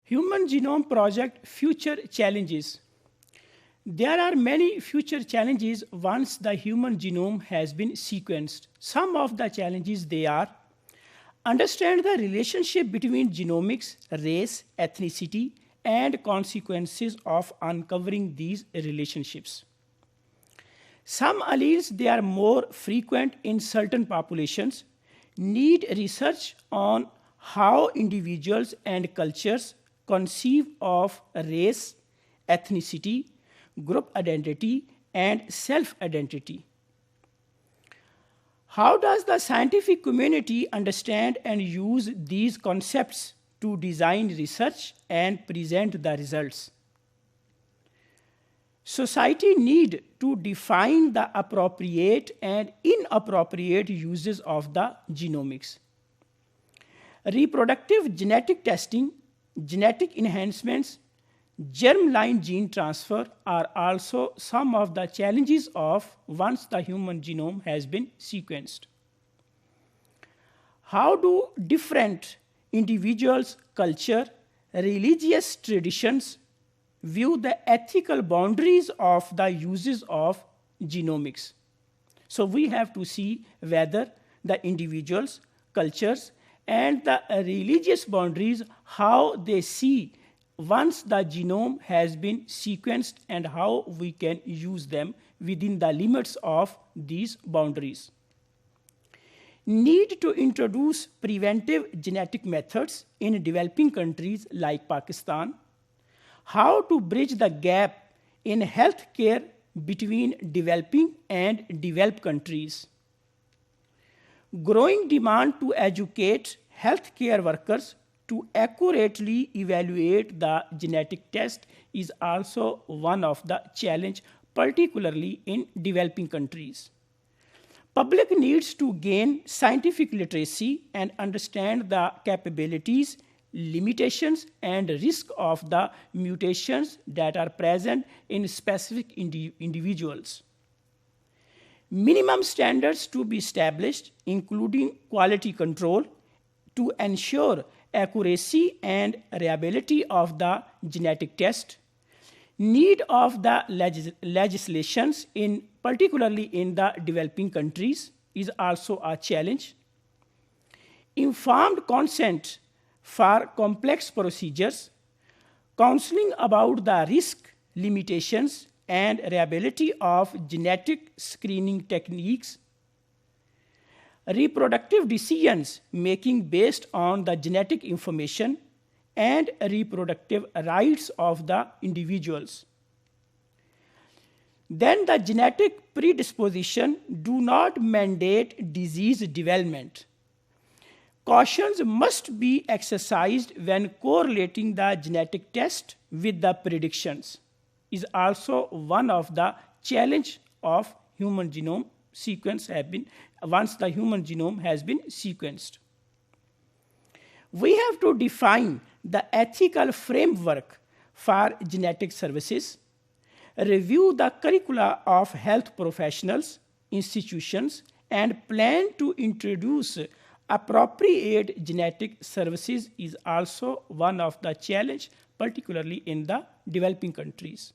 Human Genome Project Future Challenges. There are many future challenges once the human genome has been sequenced. Some of the challenges they are: understand the relationship between genomics, race, ethnicity, and consequences of uncovering these relationships. Some alleles, they are more frequent in certain populations, need research on how individuals and cultures conceive of race, ethnicity, group identity, and self-identity. How does the scientific community understand and use these concepts to design research and present the results? Society need to define the appropriate and inappropriate uses of the genomics. Reproductive genetic testing, genetic enhancements, germline gene transfer are also some of the challenges of once the human genome has been sequenced. How do different individuals, culture, religious traditions view the ethical boundaries of the uses of genomics? So we have to see whether the individuals, cultures, and the religious boundaries, how they see once the genome has been sequenced and how we can use them within the limits of these boundaries. Need to introduce preventive genetic methods in developing countries like Pakistan. How to bridge the gap in healthcare between developing and developed countries. Growing demand to educate healthcare workers to accurately evaluate the genetic test is also one of the challenges, particularly in developing countries. Public needs to gain scientific literacy and understand the capabilities, limitations, and risk of the mutations that are present in specific individuals. Minimum standards to be established, including quality control, to ensure accuracy and reliability of the genetic test. Need of the legislations, particularly in the developing countries, is also a challenge. Informed consent for complex procedures, counseling about the risk, limitations, and reliability of genetic screening techniques. Reproductive decisions making based on the genetic information and reproductive rights of the individuals. Then the genetic predisposition do not mandate disease development. Cautions must be exercised when correlating the genetic test with the predictions is also one of the challenge of human genome sequence once the human genome has been sequenced. We have to define the ethical framework for genetic services, review the curricula of health professionals, institutions, and plan to introduce appropriate genetic services is also one of the challenges, particularly in the developing countries.